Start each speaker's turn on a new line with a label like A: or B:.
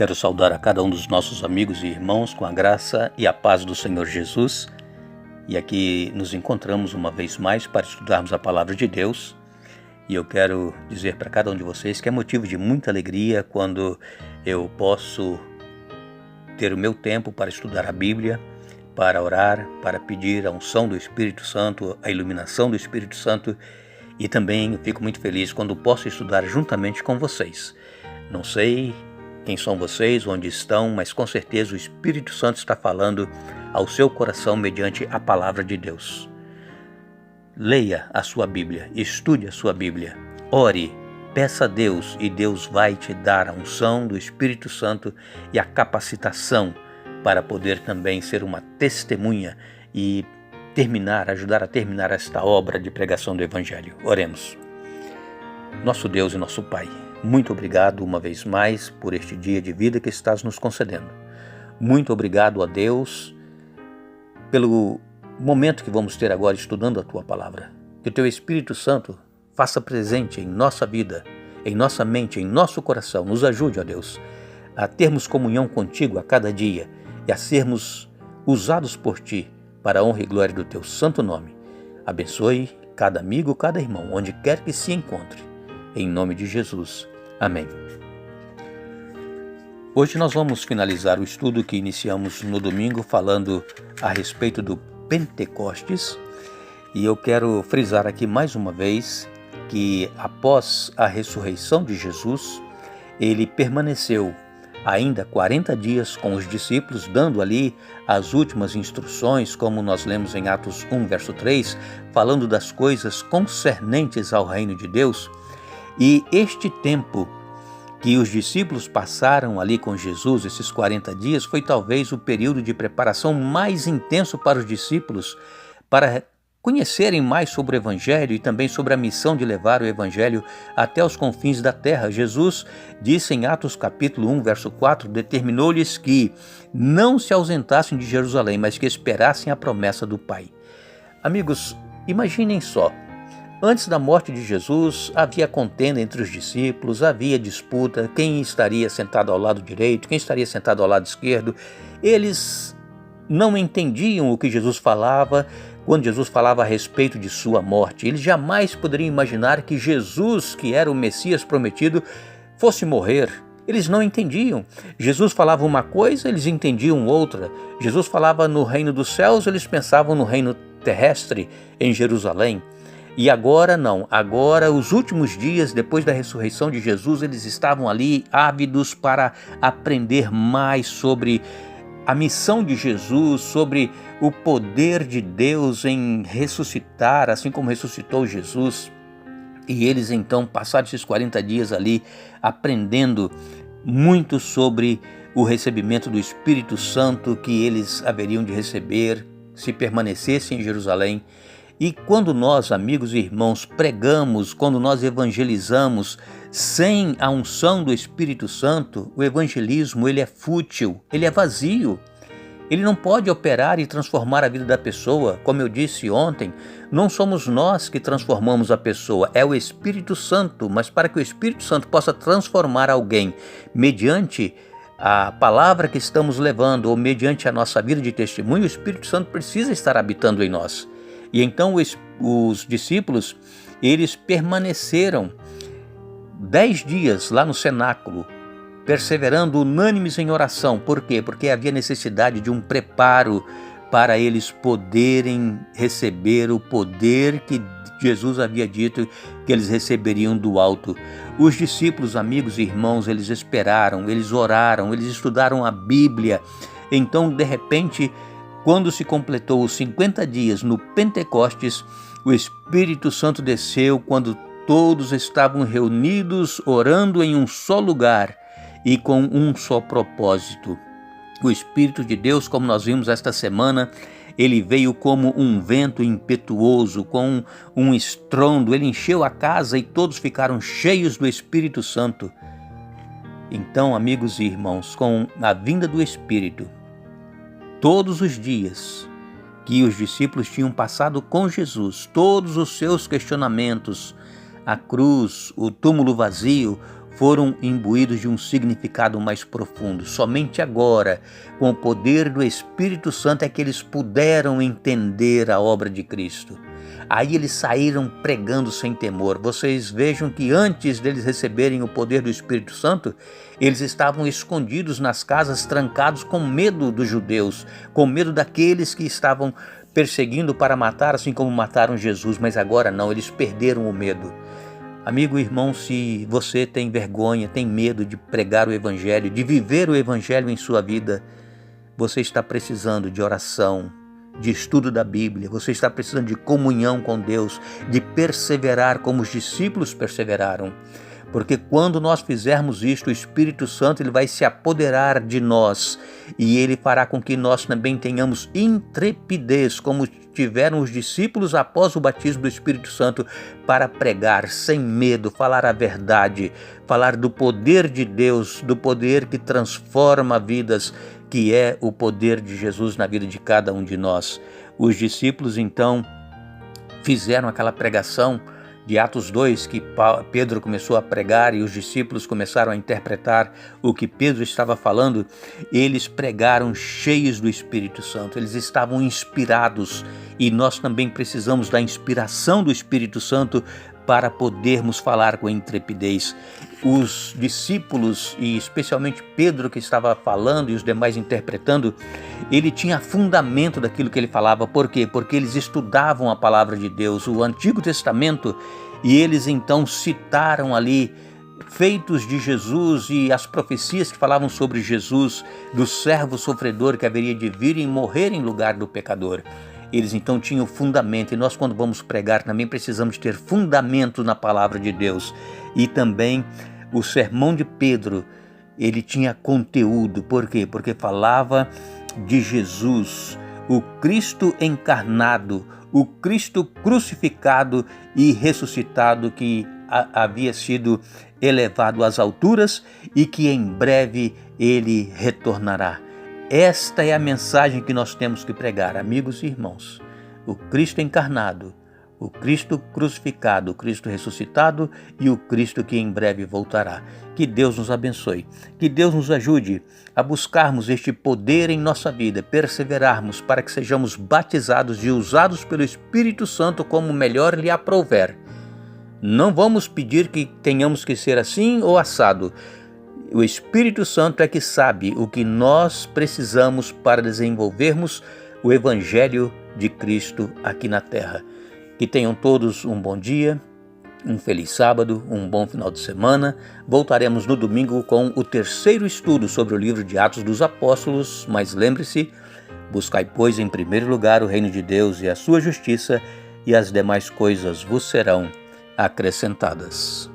A: Quero saudar a cada um dos nossos amigos e irmãos com a graça e a paz do Senhor Jesus. E aqui nos encontramos uma vez mais para estudarmos a Palavra de Deus. E eu quero dizer para cada um de vocês que é motivo de muita alegria quando eu posso ter o meu tempo para estudar a Bíblia, para orar, para pedir a unção do Espírito Santo, a iluminação do Espírito Santo. E também eu fico muito feliz quando posso estudar juntamente com vocês. Não sei quem são vocês, onde estão, mas com certeza o Espírito Santo está falando ao seu coração mediante a palavra de Deus. Leia a sua Bíblia, estude a sua Bíblia, ore, peça a Deus e Deus vai te dar a unção do Espírito Santo e a capacitação para poder também ser uma testemunha e ajudar a terminar esta obra de pregação do Evangelho. Oremos. Nosso Deus e nosso Pai, muito obrigado uma vez mais por este dia de vida que estás nos concedendo. Muito obrigado a Deus pelo momento que vamos ter agora estudando a Tua Palavra. Que o Teu Espírito Santo faça presente em nossa vida, em nossa mente, em nosso coração. Nos ajude, ó Deus, a termos comunhão contigo a cada dia e a sermos usados por Ti para a honra e glória do Teu santo nome. Abençoe cada amigo, cada irmão, onde quer que se encontre. Em nome de Jesus. Amém. Hoje nós vamos finalizar o estudo que iniciamos no domingo falando a respeito do Pentecostes. E eu quero frisar aqui mais uma vez que após a ressurreição de Jesus, ele permaneceu ainda 40 dias com os discípulos, dando ali as últimas instruções, como nós lemos em Atos 1, verso 3, falando das coisas concernentes ao reino de Deus. E este tempo que os discípulos passaram ali com Jesus, esses 40 dias, foi talvez o período de preparação mais intenso para os discípulos, para conhecerem mais sobre o Evangelho e também sobre a missão de levar o Evangelho até os confins da terra. Jesus disse em Atos capítulo 1, verso 4, determinou-lhes que não se ausentassem de Jerusalém, mas que esperassem a promessa do Pai. Amigos, imaginem só, antes da morte de Jesus, havia contenda entre os discípulos, havia disputa, quem estaria sentado ao lado direito, quem estaria sentado ao lado esquerdo. Eles não entendiam o que Jesus falava, quando Jesus falava a respeito de sua morte. Eles jamais poderiam imaginar que Jesus, que era o Messias prometido, fosse morrer. Eles não entendiam. Jesus falava uma coisa, eles entendiam outra. Jesus falava no reino dos céus, eles pensavam no reino terrestre, em Jerusalém. E agora não, agora os últimos dias depois da ressurreição de Jesus, eles estavam ali ávidos para aprender mais sobre a missão de Jesus, sobre o poder de Deus em ressuscitar, assim como ressuscitou Jesus. E eles então passaram esses 40 dias ali aprendendo muito sobre o recebimento do Espírito Santo que eles haveriam de receber se permanecessem em Jerusalém. E quando nós, amigos e irmãos, pregamos, quando nós evangelizamos sem a unção do Espírito Santo, o evangelismo ele é fútil, ele é vazio. Ele não pode operar e transformar a vida da pessoa. Como eu disse ontem, não somos nós que transformamos a pessoa, é o Espírito Santo. Mas para que o Espírito Santo possa transformar alguém mediante a palavra que estamos levando ou mediante a nossa vida de testemunho, o Espírito Santo precisa estar habitando em nós. E então os discípulos, eles permaneceram 10 dias lá no cenáculo, perseverando unânimes em oração. Por quê? Porque havia necessidade de um preparo para eles poderem receber o poder que Jesus havia dito que eles receberiam do alto. Os discípulos, amigos e irmãos, eles esperaram, eles oraram, eles estudaram a Bíblia. Então, de repente, quando se completou os 50 dias no Pentecostes, o Espírito Santo desceu quando todos estavam reunidos, orando em um só lugar e com um só propósito. O Espírito de Deus, como nós vimos esta semana, ele veio como um vento impetuoso, com um estrondo, ele encheu a casa e todos ficaram cheios do Espírito Santo. Então, amigos e irmãos, com a vinda do Espírito, todos os dias que os discípulos tinham passado com Jesus, todos os seus questionamentos, a cruz, o túmulo vazio, foram imbuídos de um significado mais profundo. Somente agora, com o poder do Espírito Santo, é que eles puderam entender a obra de Cristo. Aí eles saíram pregando sem temor. Vocês vejam que antes deles receberem o poder do Espírito Santo, eles estavam escondidos nas casas, trancados, com medo dos judeus, com medo daqueles que estavam perseguindo para matar, assim como mataram Jesus. Mas agora não, eles perderam o medo. Amigo e irmão, se você tem vergonha, tem medo de pregar o Evangelho, de viver o Evangelho em sua vida, você está precisando de oração, de estudo da Bíblia, você está precisando de comunhão com Deus, de perseverar como os discípulos perseveraram. Porque quando nós fizermos isto, o Espírito Santo ele vai se apoderar de nós e ele fará com que nós também tenhamos intrepidez, como tiveram os discípulos após o batismo do Espírito Santo, para pregar sem medo, falar a verdade, falar do poder de Deus, do poder que transforma vidas, que é o poder de Jesus na vida de cada um de nós. Os discípulos então fizeram aquela pregação de Atos 2, que Pedro começou a pregar e os discípulos começaram a interpretar o que Pedro estava falando. Eles pregaram cheios do Espírito Santo, eles estavam inspirados e nós também precisamos da inspiração do Espírito Santo para podermos falar com intrepidez. Os discípulos, e especialmente Pedro que estava falando e os demais interpretando, ele tinha fundamento daquilo que ele falava. Por quê? Porque eles estudavam a palavra de Deus, o Antigo Testamento, e eles então citaram ali feitos de Jesus e as profecias que falavam sobre Jesus, do servo sofredor que haveria de vir e morrer em lugar do pecador. Eles então tinham fundamento, e nós quando vamos pregar também precisamos ter fundamento na palavra de Deus. E também o sermão de Pedro, ele tinha conteúdo. Por quê? Porque falava de Jesus, o Cristo encarnado, o Cristo crucificado e ressuscitado, que havia sido elevado às alturas e que em breve ele retornará. Esta é a mensagem que nós temos que pregar, amigos e irmãos. O Cristo encarnado, o Cristo crucificado, o Cristo ressuscitado e o Cristo que em breve voltará. Que Deus nos abençoe, que Deus nos ajude a buscarmos este poder em nossa vida, perseverarmos para que sejamos batizados e usados pelo Espírito Santo como melhor lhe aprouver. Não vamos pedir que tenhamos que ser assim ou assado. O Espírito Santo é que sabe o que nós precisamos para desenvolvermos o Evangelho de Cristo aqui na terra. Que tenham todos um bom dia, um feliz sábado, um bom final de semana. Voltaremos no domingo com o terceiro estudo sobre o livro de Atos dos Apóstolos, mas lembre-se, buscai, pois, em primeiro lugar o reino de Deus e a sua justiça, e as demais coisas vos serão acrescentadas.